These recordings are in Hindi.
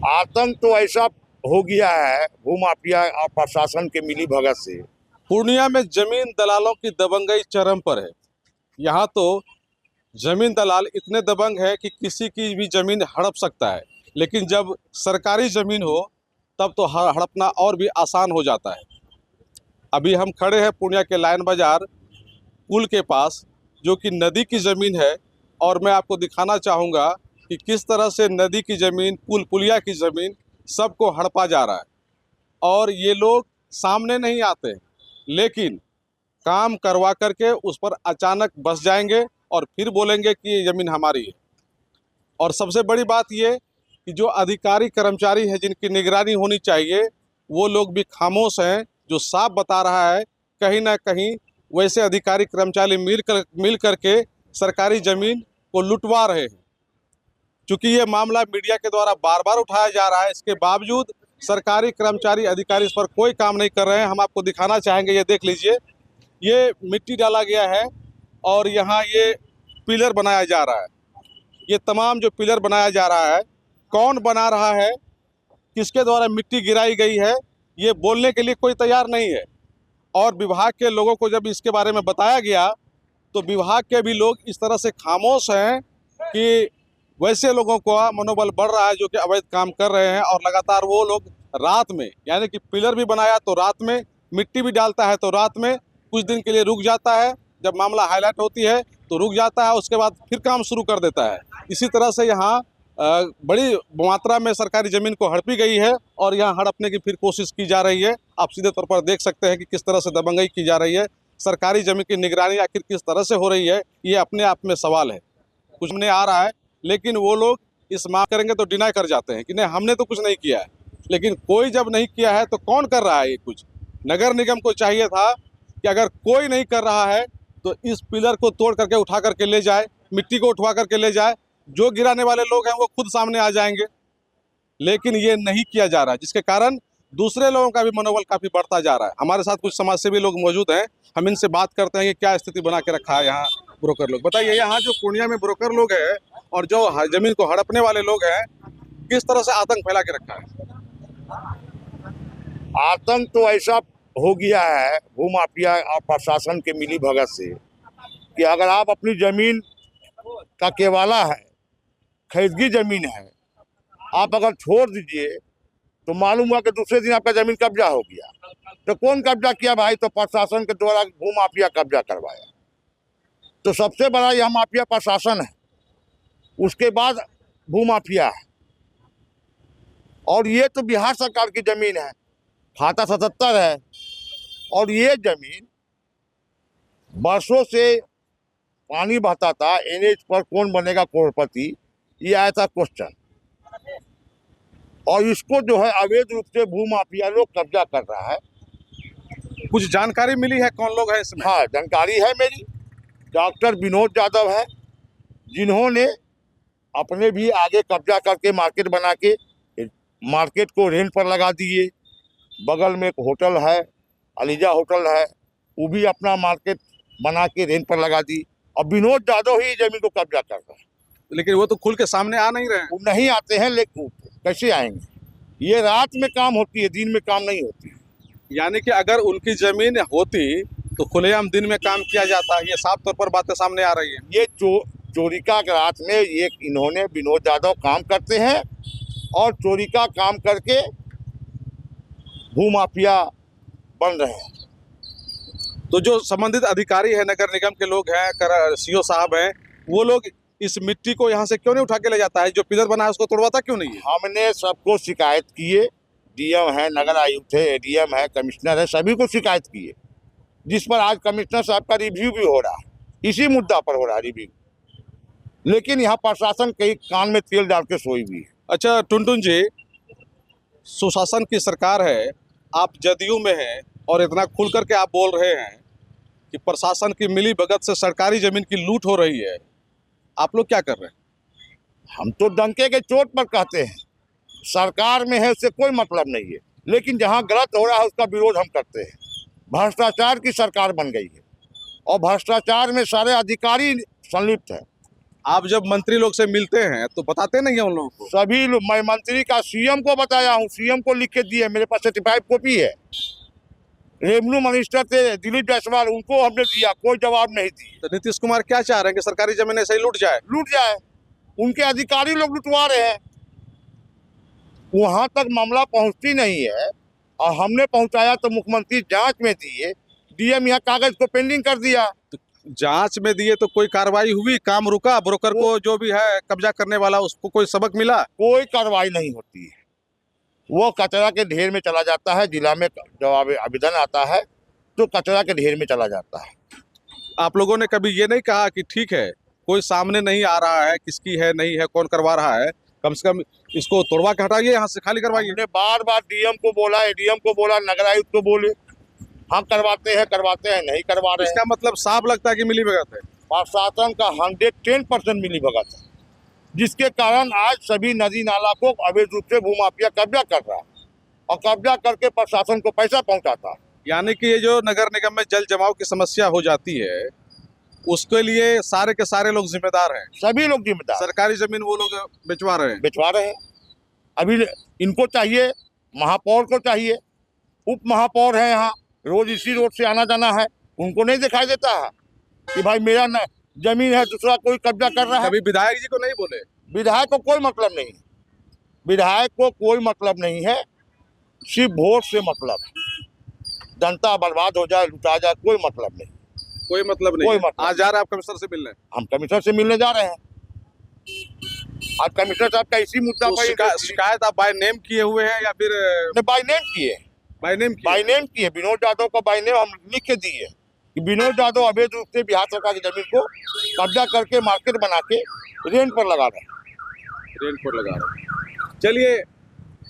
आतंक तो ऐसा हो गया है भूमाफिया और प्रशासन के मिली भगत से। पूर्णिया में जमीन दलालों की दबंगई चरम पर है। यहाँ तो जमीन दलाल इतने दबंग है कि किसी की भी जमीन हड़प सकता है, लेकिन जब सरकारी जमीन हो तब तो हड़पना और भी आसान हो जाता है। अभी हम खड़े हैं पूर्णिया के लाइन बाजार पुल के पास, जो कि नदी की ज़मीन है, और मैं आपको दिखाना चाहूँगा कि किस तरह से नदी की ज़मीन, पुलिया की ज़मीन सबको हड़पा जा रहा है। और ये लोग सामने नहीं आते, लेकिन काम करवा करके उस पर अचानक बस जाएंगे और फिर बोलेंगे कि ये ज़मीन हमारी है। और सबसे बड़ी बात ये कि जो अधिकारी कर्मचारी हैं जिनकी निगरानी होनी चाहिए, वो लोग भी खामोश हैं, जो साफ बता रहा है कहीं ना कहीं वैसे अधिकारी कर्मचारी मिल करके सरकारी ज़मीन को लुटवा रहे हैं। चूँकि ये मामला मीडिया के द्वारा बार बार उठाया जा रहा है, इसके बावजूद सरकारी कर्मचारी अधिकारी इस पर कोई काम नहीं कर रहे हैं। हम आपको दिखाना चाहेंगे, ये देख लीजिए, ये मिट्टी डाला गया है और यहाँ ये पिलर बनाया जा रहा है। ये तमाम जो पिलर बनाया जा रहा है, कौन बना रहा है, किसके द्वारा मिट्टी गिराई गई है, ये बोलने के लिए कोई तैयार नहीं है। और विभाग के लोगों को जब इसके बारे में बताया गया तो विभाग के भी लोग इस तरह से खामोश हैं कि वैसे लोगों का मनोबल बढ़ रहा है जो कि अवैध काम कर रहे हैं। और लगातार वो लोग रात में, यानी कि पिलर भी बनाया तो रात में, मिट्टी भी डालता है तो रात में, कुछ दिन के लिए रुक जाता है, जब मामला हाईलाइट होती है तो रुक जाता है, उसके बाद फिर काम शुरू कर देता है। इसी तरह से यहाँ बड़ी मात्रा में सरकारी ज़मीन को हड़पी गई है और यहाँ हड़पने की फिर कोशिश की जा रही है। आप सीधे तौर पर देख सकते हैं कि किस तरह से दबंगई की जा रही है। सरकारी ज़मीन की निगरानी आखिर किस तरह से हो रही है, ये अपने आप में सवाल है। कुछ नहीं आ रहा है, लेकिन वो लोग इस मांग करेंगे तो डिनाई कर जाते हैं कि नहीं, हमने तो कुछ नहीं किया है। लेकिन कोई जब नहीं किया है तो कौन कर रहा है ये कुछ? नगर निगम को चाहिए था कि अगर कोई नहीं कर रहा है तो इस पिलर को तोड़ करके उठा करके ले जाए, मिट्टी को उठवा करके ले जाए, जो गिराने वाले लोग हैं वो खुद सामने आ जाएंगे। लेकिन ये नहीं किया जा रहा है, जिसके कारण दूसरे लोगों का भी मनोबल काफ़ी बढ़ता जा रहा है। हमारे साथ कुछ समाजसेवी लोग मौजूद हैं, हम इनसे बात करते हैं कि क्या स्थिति बना के रखा है यहाँ ब्रोकर लोग। बताइए, यहाँ जो पूर्णिया में ब्रोकर लोग हैं और जो जमीन को हड़पने वाले लोग हैं, किस तरह से आतंक फैला के रखा है? आतंक तो ऐसा हो गया है भूमाफिया और प्रशासन के मिली भगत से कि अगर आप अपनी जमीन का केवाला है, खरीदगी जमीन है, आप अगर छोड़ दीजिए तो मालूम हुआ कि दूसरे दिन आपका जमीन कब्जा हो गया। तो कौन कब्जा किया भाई? तो प्रशासन के द्वारा भूमाफिया कब्जा करवाया। तो सबसे बड़ा यह माफिया प्रशासन है, उसके बाद भूमाफिया है। और ये तो बिहार सरकार की जमीन है, खाता 77 है, और ये जमीन बरसों से पानी बहता था। एनएच पर कौन बनेगा करोड़पति, ये आया था क्वेश्चन, और इसको जो है अवैध रूप से भूमाफिया लोग कब्जा कर रहा है। कुछ जानकारी मिली है कौन लोग हैं इसमें? हाँ, जानकारी है मेरी। डॉक्टर विनोद यादव है, जिन्होंने अपने भी आगे कब्जा करके मार्केट बना के मार्केट को रेंट पर लगा दिए। बगल में एक होटल है, अलीजा होटल है, वो भी अपना मार्केट बना के रेंट पर लगा दी। और विनोद यादव ही जमीन को कब्जा कर रहा है। लेकिन वो तो खुल के सामने आ नहीं रहे हैं। वो नहीं आते हैं, लेकिन कैसे आएंगे? ये रात में काम होती है, दिन में काम नहीं होती। यानी कि अगर उनकी जमीन होती तो खुलेआम दिन में काम किया जाता। ये साफ तौर पर बातें सामने आ रही है। ये चोरी का रात में ये इन्होंने विनोद यादव काम करते हैं और चोरी का काम करके भूमाफिया बन रहे हैं। तो जो संबंधित अधिकारी है, नगर निगम के लोग हैं, सीओ साहब हैं, वो लोग इस मिट्टी को यहाँ से क्यों नहीं उठा के ले जाता है? जो पिलर बना है उसको तोड़वाता क्यों नहीं है? हमने सबको शिकायत किए, डीएम है, नगर आयुक्त है, एडीएम है, कमिश्नर है, सभी को शिकायत किए, जिस पर आज कमिश्नर साहब का रिव्यू भी हो रहा है। इसी मुद्दा पर हो रहा है रिव्यू। लेकिन यहाँ प्रशासन कई कान में तेल डाल के सोई हुई है। अच्छा टुनटुन जी, सुशासन की सरकार है, आप जदयू में हैं और इतना खुल करके आप बोल रहे हैं कि प्रशासन की मिली भगत से सरकारी जमीन की लूट हो रही है, आप लोग क्या कर रहे हैं? हम तो डंके के चोट पर कहते हैं, सरकार में है उससे कोई मतलब नहीं है, लेकिन जहाँ गलत हो रहा है उसका विरोध हम करते हैं। भ्रष्टाचार की सरकार बन गई है और भ्रष्टाचार में सारे अधिकारी संलिप्त हैं। आप जब मंत्री लोग से मिलते हैं तो बताते नहीं है उन लोगों को? सभी लोग, मैं मंत्री का सीएम को बताया हूँ, सीएम को लिख के दिए, मेरे पास सर्टिफाइड कॉपी है। रेवेन्यू मिनिस्टर थे दिलीप जायसवाल, उनको हमने दिया, कोई जवाब नहीं दिए। तो नीतीश कुमार क्या चाह रहे हैं कि सरकारी जमीन ऐसे ही लूट जाए? लूट जाए, उनके अधिकारी लोग लुटवा रहे हैं, वहां तक मामला पहुंचती नहीं है। और हमने पहुंचाया तो मुख्यमंत्री जांच में दिए, डीएम यहाँ कागज को पेंडिंग कर दिया। जांच में दिए तो कोई कार्रवाई हुई? काम रुका? ब्रोकर को जो भी है कब्जा करने वाला, उसको कोई सबक मिला? कोई कार्रवाई नहीं होती है, वो कचरा के ढेर में चला जाता है। जिला में जब आवेदन आता है तो कचरा के ढेर में चला जाता है। आप लोगों ने कभी ये नहीं कहा कि ठीक है, कोई सामने नहीं आ रहा है, किसकी है नहीं है, कौन करवा रहा है, कम से कम इसको तोड़वा के हटाइए, यहाँ से खाली करवाइए? हमने बार बार डीएम को बोला, एडीएम को बोला, नगर आयुक्त को बोले, हम करवाते हैं, नहीं करवा रहे हैं। इसका मतलब साफ लगता है कि मिलीभगत है। प्रशासन का 110% मिलीभगत है, जिसके कारण आज सभी नदी नाला को अवैध रूप से भूमाफिया कब्जा कर रहा है और कब्जा करके प्रशासन को पैसा पहुंचाता है। यानी कि ये जो नगर निगम में जल जमाव की समस्या हो जाती है, उसके लिए सारे के सारे लोग जिम्मेदार हैं। सभी लोग जिम्मेदार, सरकारी जमीन वो लोग बिचवा रहे हैं। बिचवा रहे हैं। अभी इनको चाहिए, महापौर को चाहिए, उप महापौर है यहाँ, रोज इसी रोड से आना जाना है, उनको नहीं दिखाई देता है कि भाई मेरा जमीन है, दूसरा कोई कब्जा कर रहा है। कभी विधायक जी को नहीं बोले? विधायक को कोई मतलब नहीं, विधायक को कोई मतलब नहीं है, सिर्फ वोट से मतलब है। जनता बर्बाद हो जाए, लुटा जाए, कोई मतलब नहीं, कोई मतलब नहीं। कोई मतलब आज जा रहे हैं आप कमिश्नर से मिलने? हम कमिश्नर से मिलने जा रहे हैं। आज कमिश्नर साहब का इसी मुद्दा तो पर शिकायत आप बाय नेम किए हुए हैं या फिर? बाय नेम किए, बाय नेम किए? बाय नेम किए। विनोद यादव को बाय नेम हम लिख के दिए कि विनोद यादव अवैध रूप से बिहार सरकार की जमीन को कब्जा करके मार्केट बना के रेंट पर लगा रहे हैं। रेंट पर लगा रहे हैं। चलिए,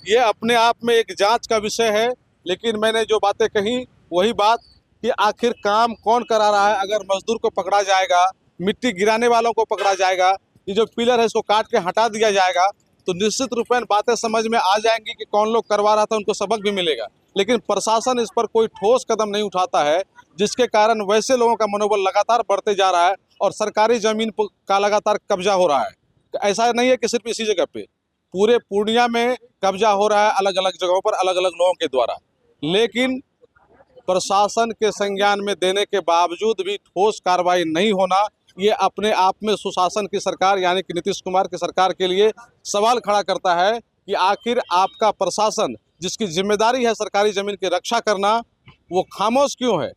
ये अपने आप में एक जांच का विषय है, लेकिन मैंने जो बातें कही वही बात कि आखिर काम कौन करा रहा है। अगर मजदूर को पकड़ा जाएगा, मिट्टी गिराने वालों को पकड़ा जाएगा, ये जो पिलर है इसको काट के हटा दिया जाएगा, तो निश्चित रूप में बातें समझ में आ जाएंगी कि कौन लोग करवा रहा था, उनको सबक भी मिलेगा। लेकिन प्रशासन इस पर कोई ठोस कदम नहीं उठाता है, जिसके कारण वैसे लोगों का मनोबल लगातार बढ़ते जा रहा है और सरकारी जमीन का लगातार कब्जा हो रहा है। ऐसा नहीं है कि सिर्फ इसी जगह पे, पूरे पूर्णिया में कब्जा हो रहा है अलग अलग जगहों पर अलग अलग लोगों के द्वारा। लेकिन प्रशासन के संज्ञान में देने के बावजूद भी ठोस कार्रवाई नहीं होना, ये अपने आप में सुशासन की सरकार यानी कि नीतीश कुमार की सरकार के लिए सवाल खड़ा करता है कि आखिर आपका प्रशासन, जिसकी जिम्मेदारी है सरकारी जमीन की रक्षा करना, वो खामोश क्यों है?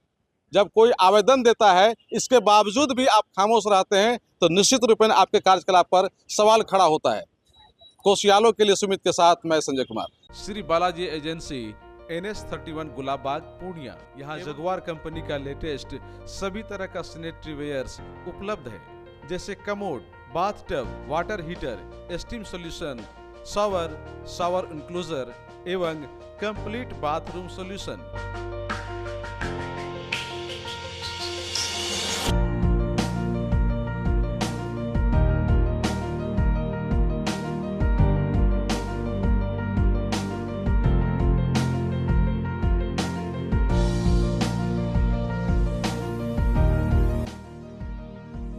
जब कोई आवेदन देता है, इसके बावजूद भी आप खामोश रहते हैं, तो निश्चित रूप में आपके कार्यकलाप पर सवाल खड़ा होता है। कोसियालो के लिए सुमित के साथ मैं संजय कुमार। Shri Balaji agency, NS31 Gulab Bagh, Purnia. यहाँ जगुआर कंपनी का लेटेस्ट सभी तरह का सैनिटरी वेयर्स उपलब्ध है, जैसे commode, bathtub, water heater, steam solution, shower enclosure एवं कंप्लीट बाथरूम सॉल्यूशन।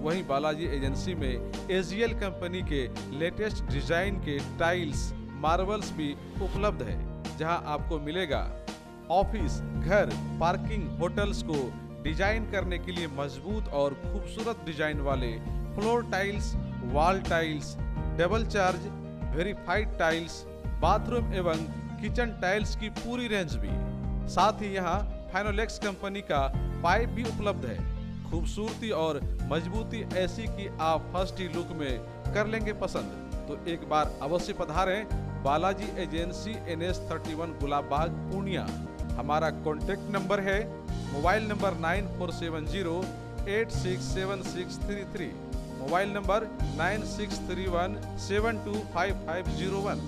वहीं बालाजी एजेंसी में AGL कंपनी के लेटेस्ट डिजाइन के टाइल्स, मार्बल्स भी उपलब्ध है, जहां आपको मिलेगा ऑफिस, घर, पार्किंग, होटल्स को डिजाइन करने के लिए मजबूत और खूबसूरत डिजाइन वाले floor tiles, wall tiles, double charge, verified tiles, bathroom एवं किचन टाइल्स की पूरी रेंज भी। साथ ही यहाँ फाइनोलेक्स कंपनी का पाइप भी उपलब्ध है। खूबसूरती और मजबूती ऐसी कि आप फर्स्ट ही लुक में कर लेंगे पसंद। तो एक बार अवश्य पधारें बालाजी एजेंसी, NS31 गुलाब बाग, पूर्णिया। हमारा कॉन्टेक्ट नंबर है मोबाइल नंबर 9470867633, मोबाइल नंबर 9631725501।